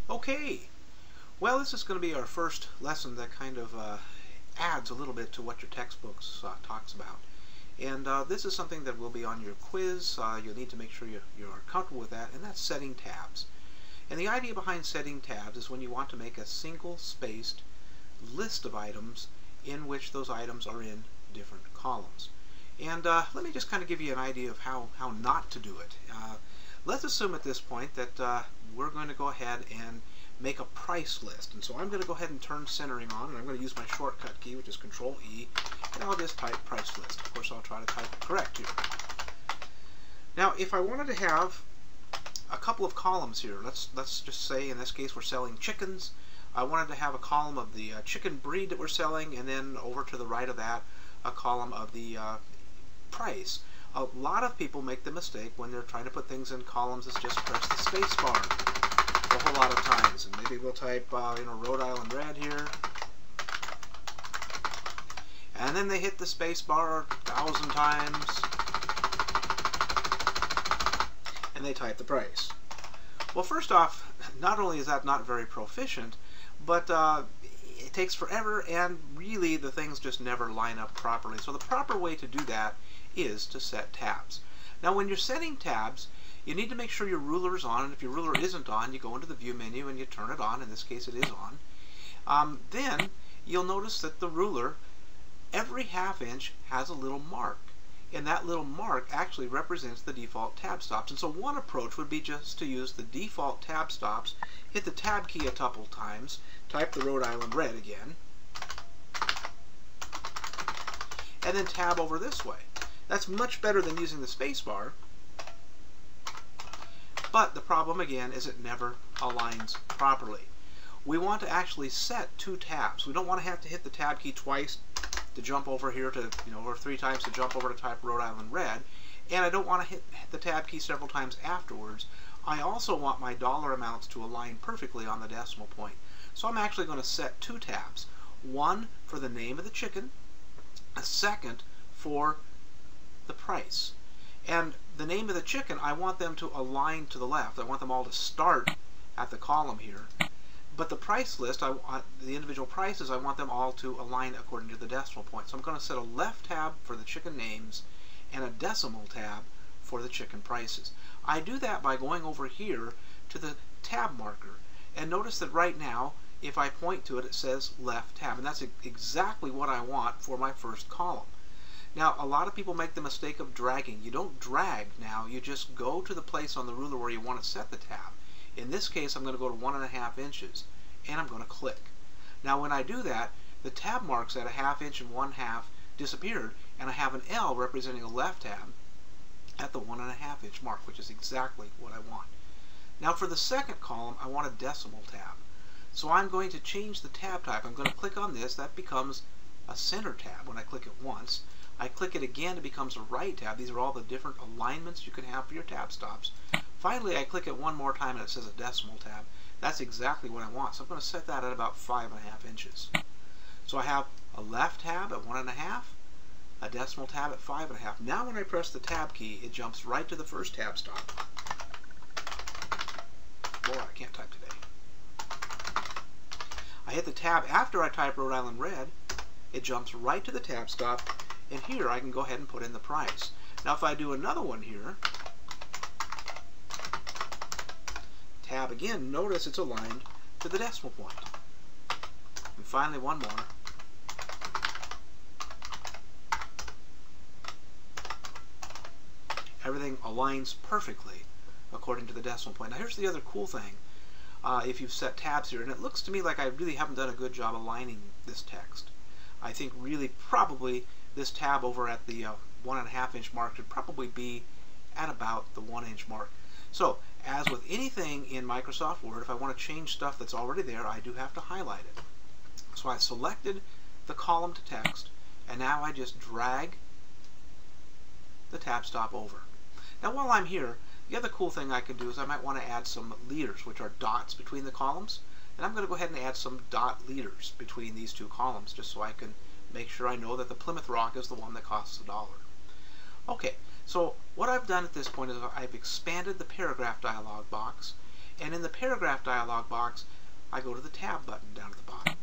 Okay, well, this is going to be our first lesson that kind of adds a little bit to what your textbooks talks about. And this is something that will be on your quiz. You'll need to make sure you're comfortable with that, and that's setting tabs. And the idea behind setting tabs is when you want to make a single-spaced list of items in which those items are in different columns. And let me just kind of give you an idea of how not to do it. Let's assume at this point that we're going to go ahead and make a price list. And so I'm going to go ahead and turn centering on, and I'm going to use my shortcut key, which is Control-E, and I'll just type price list. Of course, I'll try to type it correct here. Now, if I wanted to have a couple of columns here, let's just say in this case we're selling chickens. I wanted to have a column of the chicken breed that we're selling, and then over to the right of that, a column of the price. A lot of people make the mistake when they're trying to put things in columns is just press the space bar a whole lot of times. And maybe we'll type Rhode Island Red here. And then they hit the space bar 1,000 times. And they type the price. Well, first off, not only is that not very proficient, but it takes forever, and really the things just never line up properly. So the proper way to do that is to set tabs. Now, when you're setting tabs, you need to make sure your ruler is on, and if your ruler isn't on, you go into the View menu and you turn it on. In this case, it is on. Then you'll notice that the ruler, every ½ inch has a little mark, and that little mark actually represents the default tab stops. And so one approach would be just to use the default tab stops, hit the tab key a couple times, type the Rhode Island Red again, and then tab over this way. That's much better than using the space bar, but the problem again is it never aligns properly. We want to actually set two tabs. We don't want to have to hit the tab key twice to jump over here to, or 3 times to jump over to type Rhode Island Red, and I don't want to hit the tab key several times afterwards. I also want my dollar amounts to align perfectly on the decimal point. So I'm actually going to set 2 tabs. One for the name of the chicken, a second for the price. And the name of the chicken, I want them to align to the left. I want them all to start at the column here. But the price list, the individual prices, I want them all to align according to the decimal point. So I'm going to set a left tab for the chicken names and a decimal tab for the chicken prices. I do that by going over here to the tab marker. And notice that right now, if I point to it, it says left tab. And that's exactly what I want for my first column. Now, a lot of people make the mistake of dragging. You don't drag now. You just go to the place on the ruler where you want to set the tab. In this case, I'm going to go to 1½ inches, and I'm going to click. Now, when I do that, the tab marks at a ½ inch and 1/2 disappeared, and I have an L representing a left tab at the 1½ inch mark, which is exactly what I want. Now, for the second column, I want a decimal tab. So I'm going to change the tab type. I'm going to click on this. That becomes a center tab when I click it once. I click it again, it becomes a right tab. These are all the different alignments you can have for your tab stops. Finally, I click it one more time and it says a decimal tab. That's exactly what I want. So I'm going to set that at about 5½ inches. So I have a left tab at 1½, a decimal tab at 5½. Now when I press the tab key, it jumps right to the first tab stop. Boy, I can't type today. I hit the tab after I type Rhode Island Red. It jumps right to the tab stop. And here I can go ahead and put in the price. Now if I do another one here, tab again, notice it's aligned to the decimal point. And finally one more. Everything aligns perfectly according to the decimal point. Now here's the other cool thing. If you've set tabs here, and it looks to me like I really haven't done a good job aligning this text. I think really probably this tab over at the 1½ inch mark should probably be at about the 1 inch mark. So, as with anything in Microsoft Word, if I want to change stuff that's already there, I do have to highlight it. So I selected the column to text, and now I just drag the tab stop over. Now while I'm here, the other cool thing I can do is I might want to add some leaders, which are dots between the columns. And I'm going to go ahead and add some dot leaders between these two columns, just so I can make sure I know that the Plymouth Rock is the one that costs $1. Okay, so what I've done at this point is I've expanded the paragraph dialog box, And in the paragraph dialog box, I go to the tab button down at the bottom.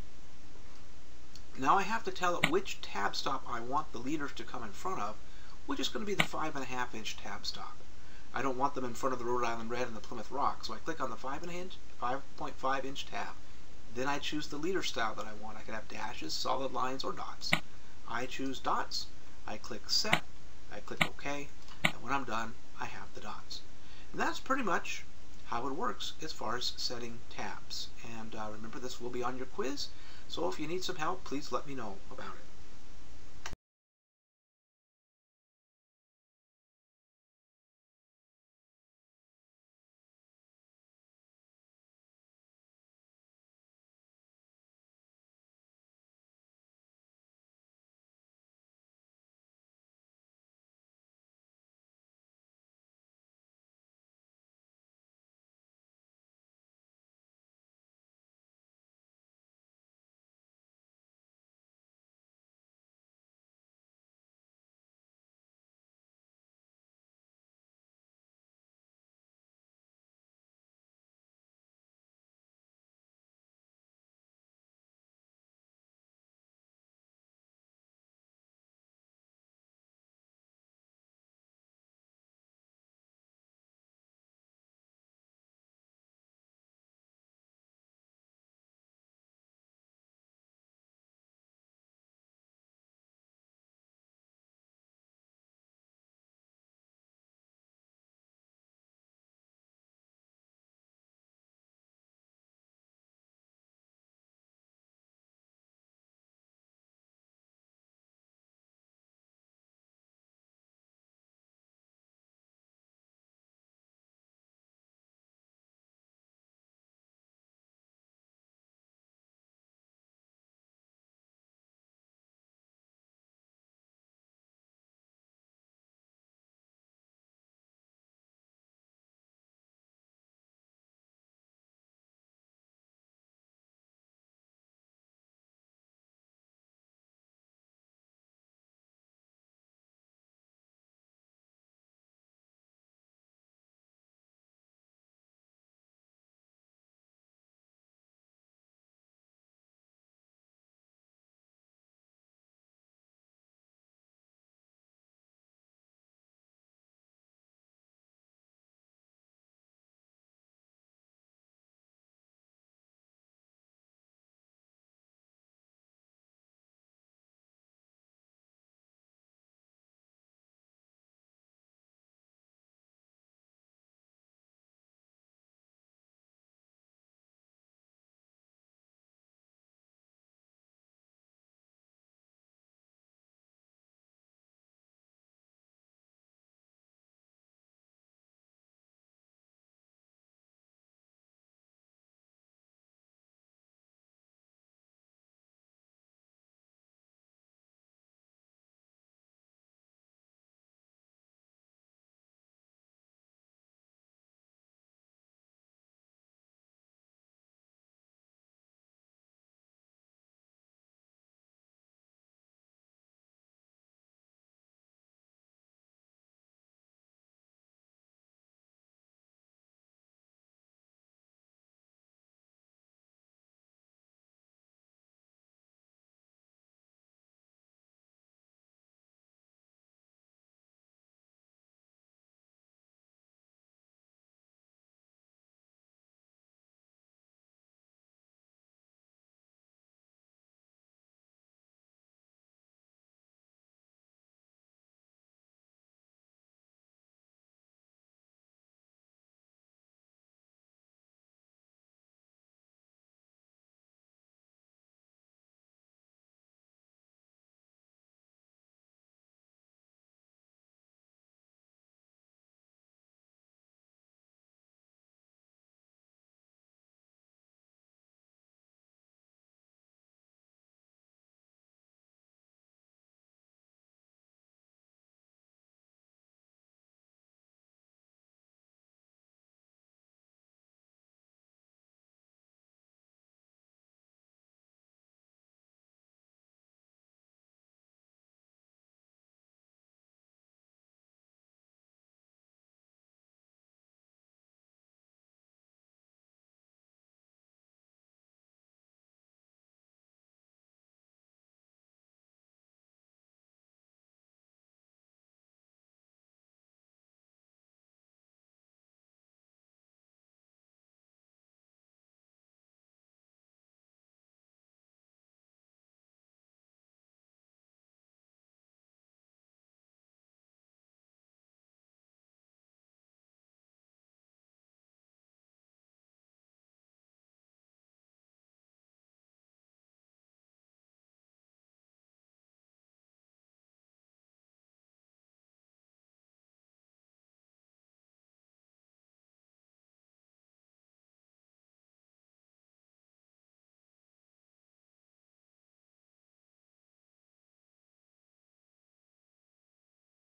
Now I have to tell it which tab stop I want the leaders to come in front of, which is going to be the 5.5 inch tab stop. I don't want them in front of the Rhode Island Red and the Plymouth Rock, so I click on the 5.5 inch tab. Then I choose the leader style that I want. I can have dashes, solid lines, or dots. I choose dots. I click set. I click OK. And when I'm done, I have the dots. And that's pretty much how it works as far as setting tabs. And remember, this will be on your quiz. So if you need some help, please let me know about it.